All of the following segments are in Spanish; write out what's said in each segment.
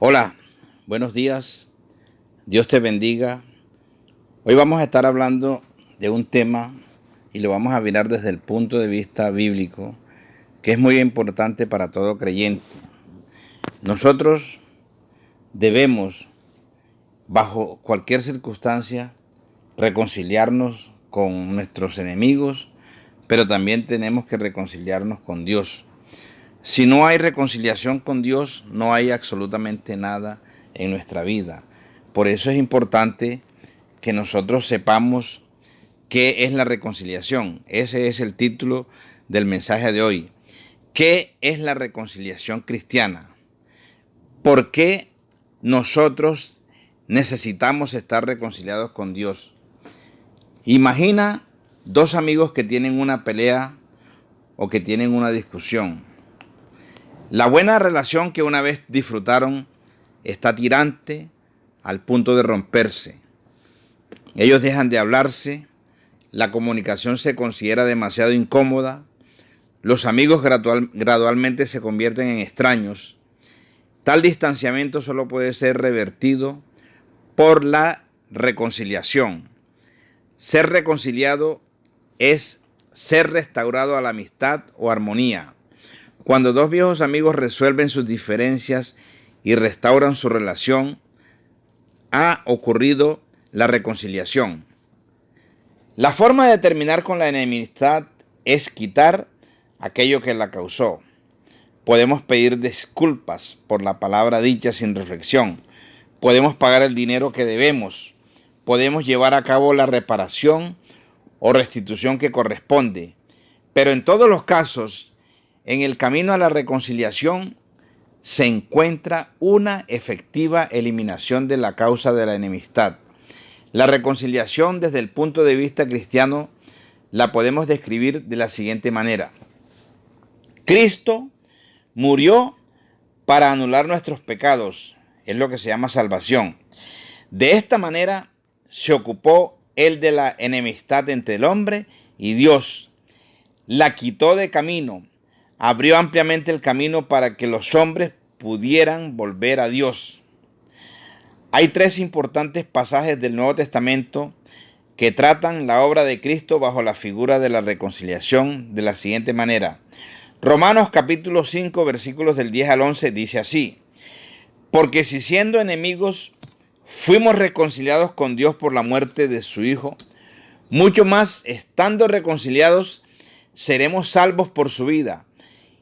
Hola, buenos días, Dios te bendiga. Hoy vamos a estar hablando de un tema y lo vamos a mirar desde el punto de vista bíblico, que es muy importante para todo creyente. Nosotros debemos, bajo cualquier circunstancia, reconciliarnos con nuestros enemigos, pero también tenemos que reconciliarnos con Dios. Si no hay reconciliación con Dios, no hay absolutamente nada en nuestra vida. Por eso es importante que nosotros sepamos qué es la reconciliación. Ese es el título del mensaje de hoy. ¿Qué es la reconciliación cristiana? ¿Por qué nosotros necesitamos estar reconciliados con Dios? Imagina dos amigos que tienen una pelea o que tienen una discusión. La buena relación que una vez disfrutaron está tirante al punto de romperse. Ellos dejan de hablarse, la comunicación se considera demasiado incómoda, los amigos gradualmente se convierten en extraños. Tal distanciamiento solo puede ser revertido por la reconciliación. Ser reconciliado es ser restaurado a la amistad o armonía. Cuando dos viejos amigos resuelven sus diferencias y restauran su relación, ha ocurrido la reconciliación. La forma de terminar con la enemistad es quitar aquello que la causó. Podemos pedir disculpas por la palabra dicha sin reflexión. Podemos pagar el dinero que debemos. Podemos llevar a cabo la reparación o restitución que corresponde. Pero en todos los casos, en el camino a la reconciliación se encuentra una efectiva eliminación de la causa de la enemistad. La reconciliación desde el punto de vista cristiano la podemos describir de la siguiente manera. Cristo murió para anular nuestros pecados, es lo que se llama salvación. De esta manera se ocupó Él de la enemistad entre el hombre y Dios. La quitó de camino. Abrió ampliamente el camino para que los hombres pudieran volver a Dios. Hay tres importantes pasajes del Nuevo Testamento que tratan la obra de Cristo bajo la figura de la reconciliación de la siguiente manera. Romanos capítulo 5 versículos del 10 al 11 dice así: porque si siendo enemigos fuimos reconciliados con Dios por la muerte de su Hijo, mucho más estando reconciliados seremos salvos por su vida.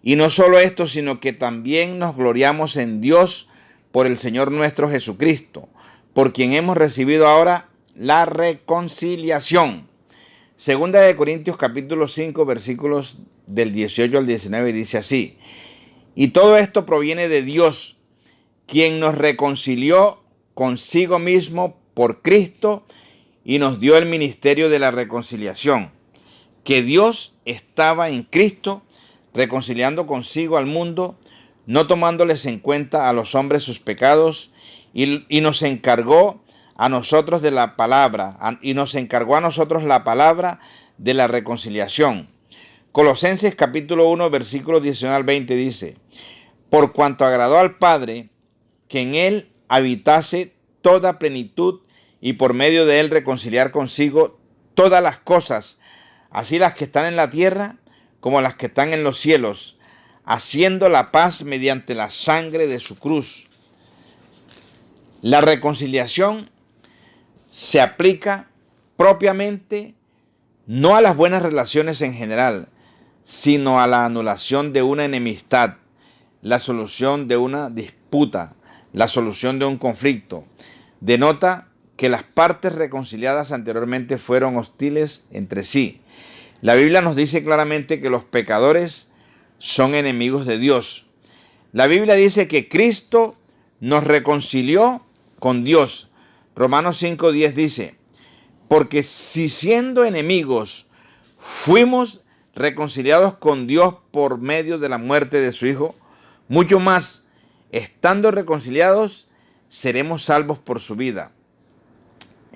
Y no solo esto, sino que también nos gloriamos en Dios por el Señor nuestro Jesucristo, por quien hemos recibido ahora la reconciliación. Segunda de Corintios capítulo 5 versículos del 18 al 19 dice así: y todo esto proviene de Dios, quien nos reconcilió consigo mismo por Cristo y nos dio el ministerio de la reconciliación, que Dios estaba en Cristo reconciliando consigo al mundo, no tomándoles en cuenta a los hombres sus pecados, y nos encargó a nosotros de la palabra, la palabra de la reconciliación. Colosenses capítulo 1, versículos 19 al 20 dice: por cuanto agradó al Padre que en él habitase toda plenitud, y por medio de él reconciliar consigo todas las cosas, así las que están en la tierra como las que están en los cielos, haciendo la paz mediante la sangre de su cruz. La reconciliación se aplica propiamente no a las buenas relaciones en general, sino a la anulación de una enemistad, la solución de una disputa, la solución de un conflicto. Denota que las partes reconciliadas anteriormente fueron hostiles entre sí. La Biblia nos dice claramente que los pecadores son enemigos de Dios. La Biblia dice que Cristo nos reconcilió con Dios. Romanos 5:10 dice: porque si siendo enemigos fuimos reconciliados con Dios por medio de la muerte de su Hijo, mucho más, estando reconciliados, seremos salvos por su vida.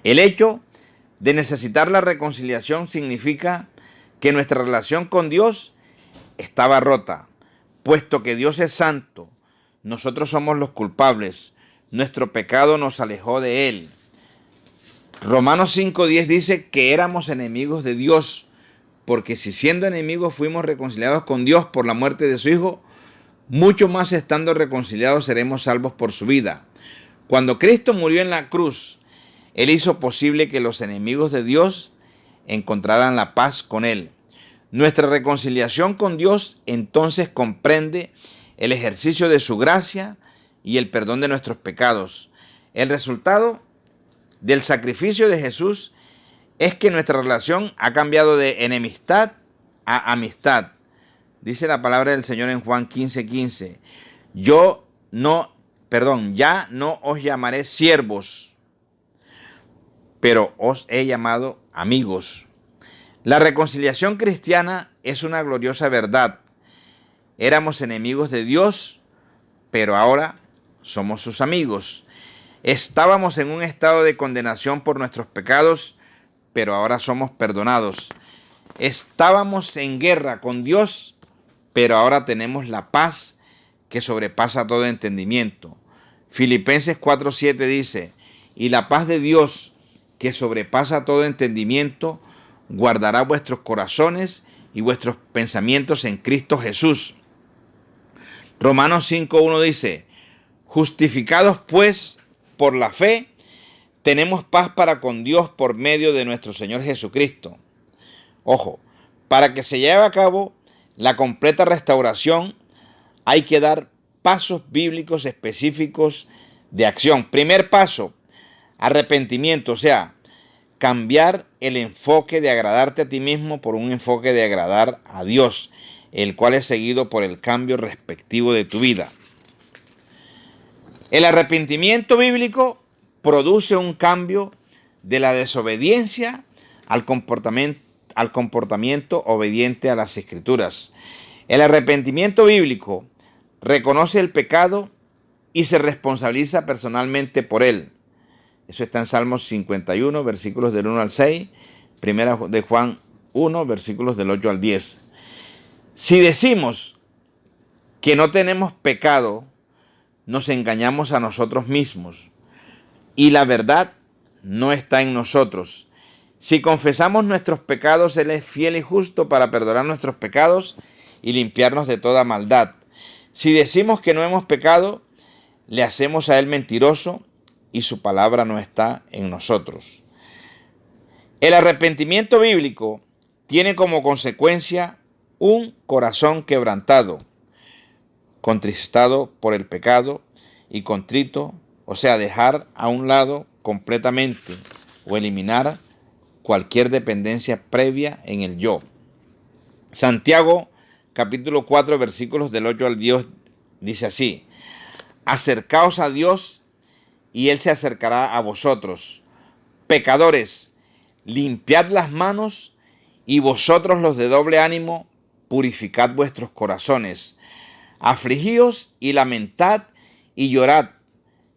El hecho de necesitar la reconciliación significa que nuestra relación con Dios estaba rota, puesto que Dios es santo. nosotros somos los culpables. Nuestro pecado nos alejó de Él. Romanos 5:10 dice que éramos enemigos de Dios, porque si siendo enemigos fuimos reconciliados con Dios por la muerte de su Hijo, mucho más estando reconciliados seremos salvos por su vida. Cuando Cristo murió en la cruz, Él hizo posible que los enemigos de Dios encontraran la paz con Él. Nuestra reconciliación con Dios entonces comprende el ejercicio de su gracia y el perdón de nuestros pecados. El resultado del sacrificio de Jesús es que nuestra relación ha cambiado de enemistad a amistad. Dice la palabra del Señor en Juan 15:15. Ya no os llamaré siervos, pero os he llamado amigos. La reconciliación cristiana es una gloriosa verdad. Éramos enemigos de Dios, pero ahora somos sus amigos. Estábamos en un estado de condenación por nuestros pecados, pero ahora somos perdonados. Estábamos en guerra con Dios, pero ahora tenemos la paz que sobrepasa todo entendimiento. Filipenses 4:7 dice, y la paz de Dios, que sobrepasa todo entendimiento, guardará vuestros corazones y vuestros pensamientos en Cristo Jesús. Romanos 5:1 dice, justificados pues por la fe, tenemos paz para con Dios por medio de nuestro Señor Jesucristo. Ojo, para que se lleve a cabo la completa restauración, hay que dar pasos bíblicos específicos de acción. Primer paso, arrepentimiento, o sea, cambiar el enfoque de agradarte a ti mismo por un enfoque de agradar a Dios, el cual es seguido por el cambio respectivo de tu vida. El arrepentimiento bíblico produce un cambio de la desobediencia al comportamiento obediente a las Escrituras. El arrepentimiento bíblico reconoce el pecado y se responsabiliza personalmente por él. Eso está en Salmos 51, versículos del 1 al 6, primera de Juan 1, versículos del 8 al 10. Si decimos que no tenemos pecado, nos engañamos a nosotros mismos y la verdad no está en nosotros. Si confesamos nuestros pecados, Él es fiel y justo para perdonar nuestros pecados y limpiarnos de toda maldad. Si decimos que no hemos pecado, le hacemos a Él mentiroso y su palabra no está en nosotros. El arrepentimiento bíblico tiene como consecuencia un corazón quebrantado, contristado por el pecado y contrito, o sea, dejar a un lado completamente o eliminar cualquier dependencia previa en el yo. Santiago capítulo 4 versículos del 8 al 10 dice así: acercaos a Dios y Él se acercará a vosotros. Pecadores, limpiad las manos, y vosotros los de doble ánimo, purificad vuestros corazones. Afligíos y lamentad y llorad.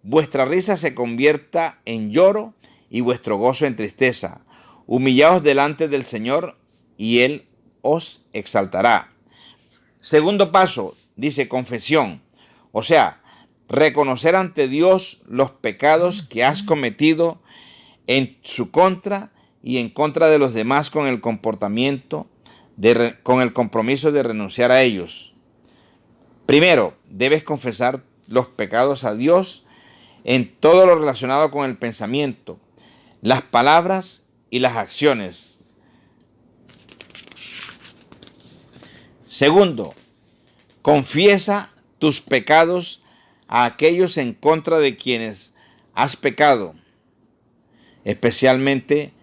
Vuestra risa se convierta en lloro y vuestro gozo en tristeza. Humillaos delante del Señor y Él os exaltará. Segundo paso, dice confesión. O sea, reconocer ante Dios los pecados que has cometido en su contra y en contra de los demás con el comportamiento, con el compromiso de renunciar a ellos. Primero, debes confesar los pecados a Dios en todo lo relacionado con el pensamiento, las palabras y las acciones. Segundo, confiesa tus pecados a aquellos en contra de quienes has pecado, especialmente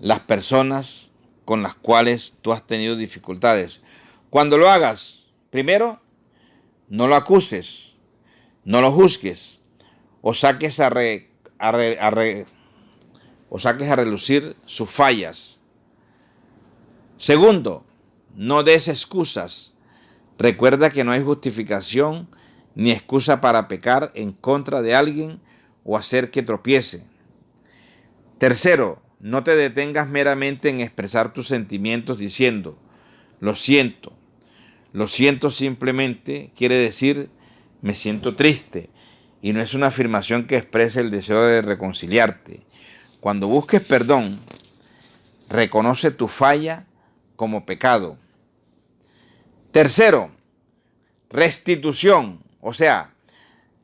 las personas con las cuales tú has tenido dificultades. Cuando lo hagas, primero, no lo acuses, no lo juzgues, o saques a relucir sus fallas. Segundo, no des excusas. Recuerda que no hay justificación ni excusa para pecar en contra de alguien o hacer que tropiece. Tercero, no te detengas meramente en expresar tus sentimientos diciendo, lo siento. Lo siento simplemente quiere decir me siento triste. Y no es una afirmación que exprese el deseo de reconciliarte. Cuando busques perdón, reconoce tu falla como pecado. Tercero, restitución, o sea,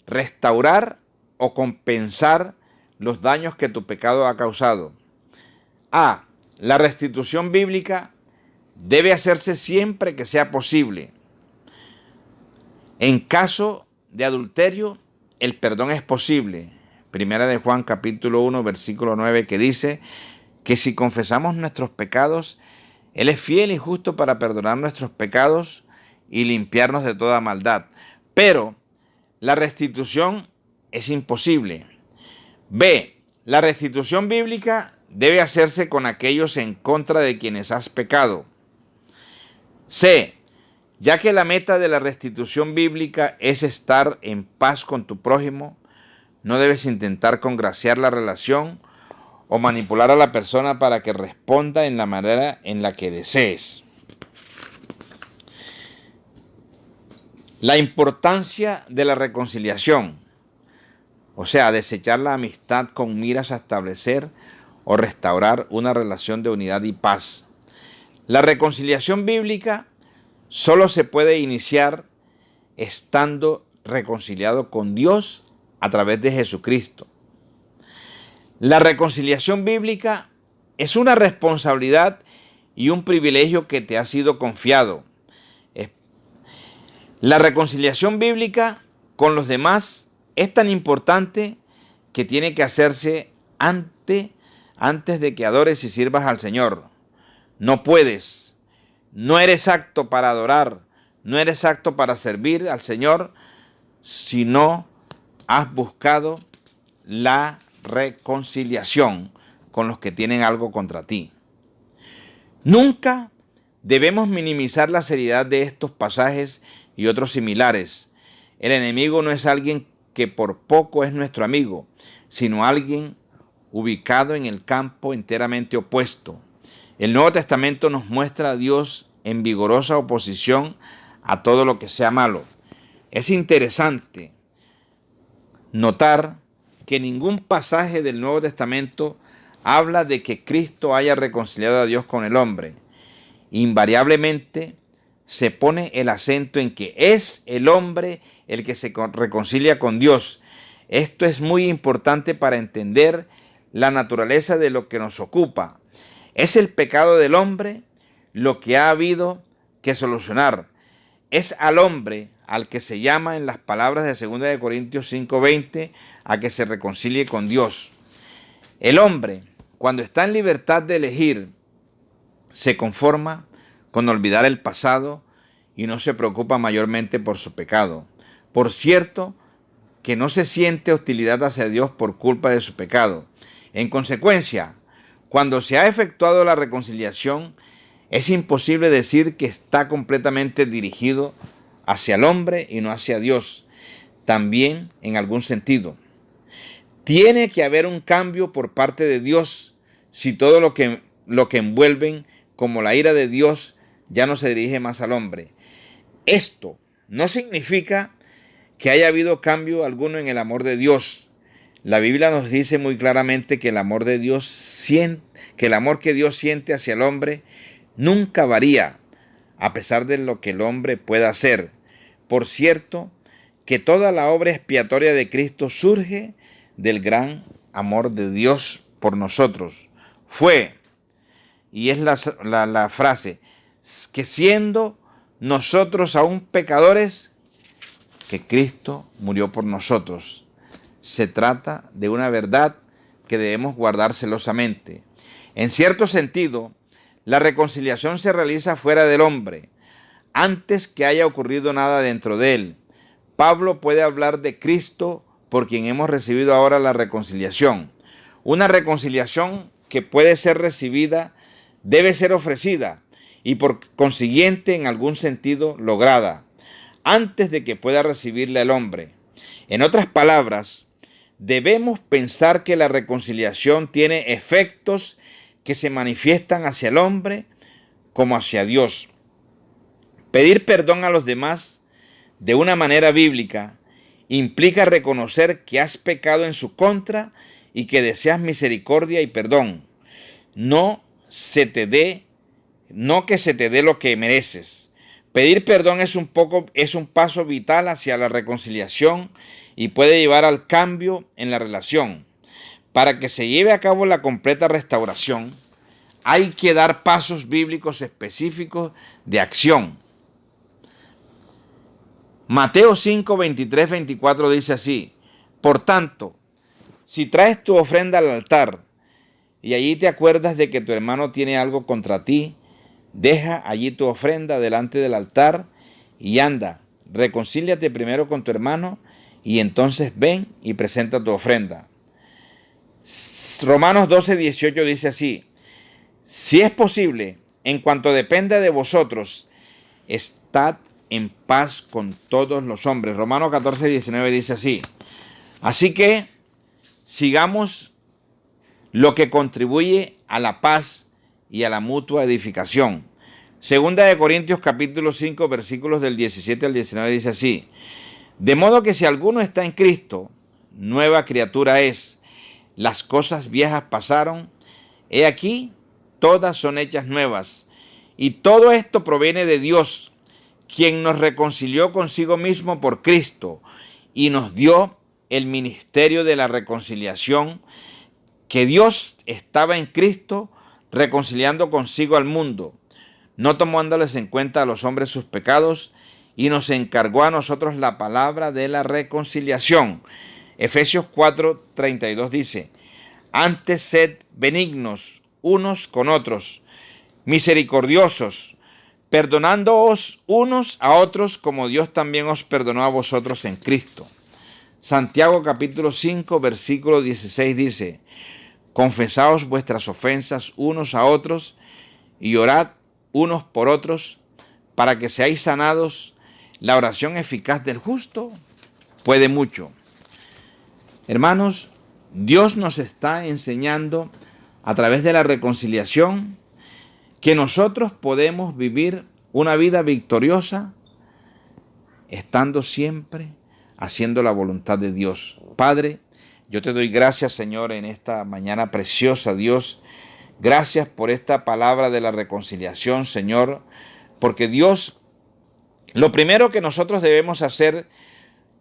restaurar o compensar los daños que tu pecado ha causado. La restitución bíblica debe hacerse siempre que sea posible. En caso de adulterio, el perdón es posible. Primera de Juan capítulo 1, versículo 9, que dice que si confesamos nuestros pecados, Él es fiel y justo para perdonar nuestros pecados y limpiarnos de toda maldad. Pero la restitución es imposible. B. La restitución bíblica debe hacerse con aquellos en contra de quienes has pecado. C. Ya que la meta de la restitución bíblica es estar en paz con tu prójimo, no debes intentar congraciar la relación o manipular a la persona para que responda en la manera en la que desees. La importancia de la reconciliación, o sea, desechar la amistad con miras a establecer o restaurar una relación de unidad y paz. La reconciliación bíblica solo se puede iniciar estando reconciliado con Dios a través de Jesucristo. La reconciliación bíblica es una responsabilidad y un privilegio que te ha sido confiado. La reconciliación bíblica con los demás es tan importante que tiene que hacerse antes de que adores y sirvas al Señor. No puedes, no eres apto para adorar, no eres apto para servir al Señor si no has buscado la reconciliación con los que tienen algo contra ti. Nunca debemos minimizar la seriedad de estos pasajes y otros similares. El enemigo no es alguien que por poco es nuestro amigo, sino alguien ubicado en el campo enteramente opuesto. El Nuevo Testamento nos muestra a Dios en vigorosa oposición a todo lo que sea malo. Es interesante notar que ningún pasaje del Nuevo Testamento habla de que Cristo haya reconciliado a Dios con el hombre. Invariablemente se pone el acento en que es el hombre el que se reconcilia con Dios. Esto es muy importante para entender la naturaleza de lo que nos ocupa. Es el pecado del hombre lo que ha habido que solucionar. Es al hombre al que se llama en las palabras de 2 de Corintios 5:20 a que se reconcilie con Dios. El hombre, cuando está en libertad de elegir, se conforma con olvidar el pasado y no se preocupa mayormente por su pecado. Por cierto, que no se siente hostilidad hacia Dios por culpa de su pecado. En consecuencia, cuando se ha efectuado la reconciliación, es imposible decir que está completamente dirigido hacia el hombre y no hacia Dios. También, en algún sentido, tiene que haber un cambio por parte de Dios si todo lo que envuelven como la ira de Dios ya no se dirige más al hombre. Esto no significa que haya habido cambio alguno en el amor de Dios. La Biblia nos dice muy claramente que el amor que Dios siente hacia el hombre nunca varía, a pesar de lo que el hombre pueda hacer. Por cierto, que toda la obra expiatoria de Cristo surge del gran amor de Dios por nosotros. Fue, y es la frase, que siendo nosotros aún pecadores, que Cristo murió por nosotros. Se trata de una verdad que debemos guardar celosamente. En cierto sentido, la reconciliación se realiza fuera del hombre, antes que haya ocurrido nada dentro de él. Pablo puede hablar de Cristo por quien hemos recibido ahora la reconciliación. Una reconciliación que puede ser recibida debe ser ofrecida y por consiguiente en algún sentido lograda, antes de que pueda recibirla el hombre. En otras palabras, debemos pensar que la reconciliación tiene efectos que se manifiestan hacia el hombre como hacia Dios. Pedir perdón a los demás de una manera bíblica implica reconocer que has pecado en su contra y que deseas misericordia y perdón. No que se te dé lo que mereces. Pedir perdón es un paso vital hacia la reconciliación y puede llevar al cambio en la relación. Para que se lleve a cabo la completa restauración, hay que dar pasos bíblicos específicos de acción. Mateo 5, 23, 24 dice así: por tanto, si traes tu ofrenda al altar y allí te acuerdas de que tu hermano tiene algo contra ti, deja allí tu ofrenda delante del altar y anda, reconcíliate primero con tu hermano y entonces ven y presenta tu ofrenda. Romanos 12, 18 dice así: si es posible, en cuanto dependa de vosotros, estad en paz con todos los hombres. Romanos 14, 19 dice así: así que sigamos lo que contribuye a la paz y a la mutua edificación. Segunda de Corintios capítulo 5 versículos del 17 al 19 dice así: de modo que si alguno está en Cristo, nueva criatura es. Las cosas viejas pasaron, he aquí, todas son hechas nuevas. Y todo esto proviene de Dios, quien nos reconcilió consigo mismo por Cristo y nos dio el ministerio de la reconciliación, que Dios estaba en Cristo reconciliando consigo al mundo, no tomándoles en cuenta a los hombres sus pecados, y nos encargó a nosotros la palabra de la reconciliación. Efesios 4, 32 dice: antes sed benignos unos con otros, misericordiosos, perdonándoos unos a otros como Dios también os perdonó a vosotros en Cristo. Santiago capítulo 5 versículo 16 dice: confesaos vuestras ofensas unos a otros y orad unos por otros para que seáis sanados. La oración eficaz del justo puede mucho. Hermanos, Dios nos está enseñando a través de la reconciliación que nosotros podemos vivir una vida victoriosa estando siempre haciendo la voluntad de Dios. Padre, yo te doy gracias, Señor, en esta mañana preciosa, Dios. Gracias por esta palabra de la reconciliación, Señor, porque Dios, lo primero que nosotros debemos hacer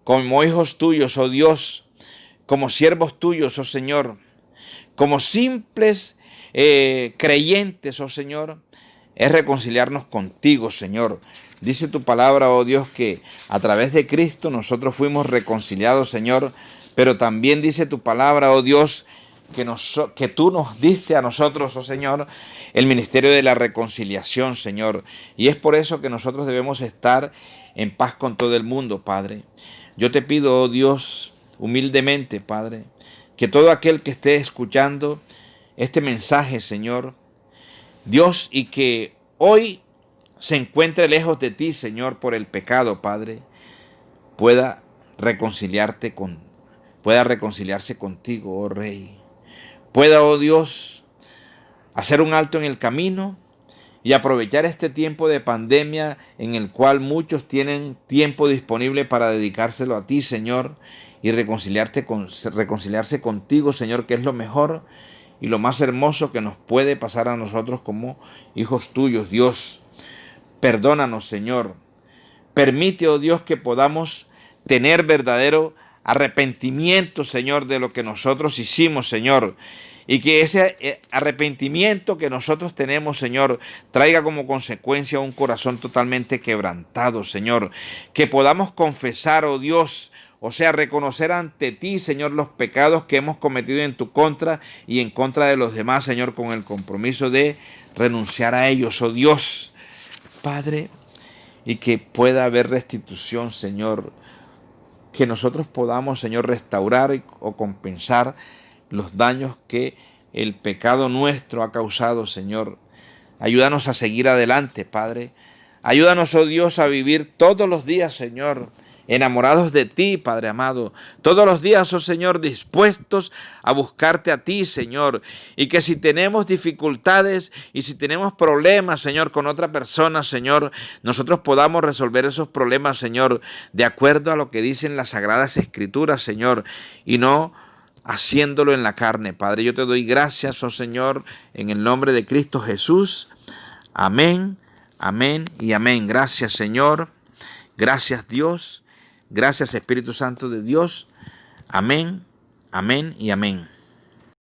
como hijos tuyos, oh Dios, como siervos tuyos, oh Señor, como simples creyentes, oh Señor, es reconciliarnos contigo, Señor. Dice tu palabra, oh Dios, que a través de Cristo nosotros fuimos reconciliados, Señor, pero también dice tu palabra, oh Dios, que tú nos diste a nosotros, oh Señor, el ministerio de la reconciliación, Señor. Y es por eso que nosotros debemos estar en paz con todo el mundo, Padre. Yo te pido, oh Dios, humildemente, Padre, que todo aquel que esté escuchando este mensaje, Señor, Dios, y que hoy se encuentre lejos de ti, Señor, por el pecado, Padre, pueda reconciliarse contigo, oh Rey. Pueda, oh Dios, hacer un alto en el camino y aprovechar este tiempo de pandemia en el cual muchos tienen tiempo disponible para dedicárselo a ti, Señor, y reconciliarse contigo, Señor, que es lo mejor y lo más hermoso que nos puede pasar a nosotros como hijos tuyos, Dios. Perdónanos, Señor. Permite, oh Dios, que podamos tener verdadero arrepentimiento, Señor, de lo que nosotros hicimos, Señor. Y que ese arrepentimiento que nosotros tenemos, Señor, traiga como consecuencia un corazón totalmente quebrantado, Señor. Que podamos confesar, oh Dios, o sea, reconocer ante ti, Señor, los pecados que hemos cometido en tu contra y en contra de los demás, Señor, con el compromiso de renunciar a ellos, oh Dios, Padre, y que pueda haber restitución, Señor. Que nosotros podamos, Señor, restaurar o compensar los daños que el pecado nuestro ha causado, Señor. Ayúdanos a seguir adelante, Padre. Ayúdanos, oh Dios, a vivir todos los días, Señor, enamorados de ti, Padre amado. Todos los días, oh Señor, dispuestos a buscarte a ti, Señor. Y que si tenemos dificultades y si tenemos problemas, Señor, con otra persona, Señor, nosotros podamos resolver esos problemas, Señor, de acuerdo a lo que dicen las Sagradas Escrituras, Señor, y no haciéndolo en la carne. Padre, yo te doy gracias, oh Señor, en el nombre de Cristo Jesús. Amén, amén y amén. Gracias, Señor. Gracias, Dios. Gracias, Espíritu Santo de Dios. Amén, amén y amén.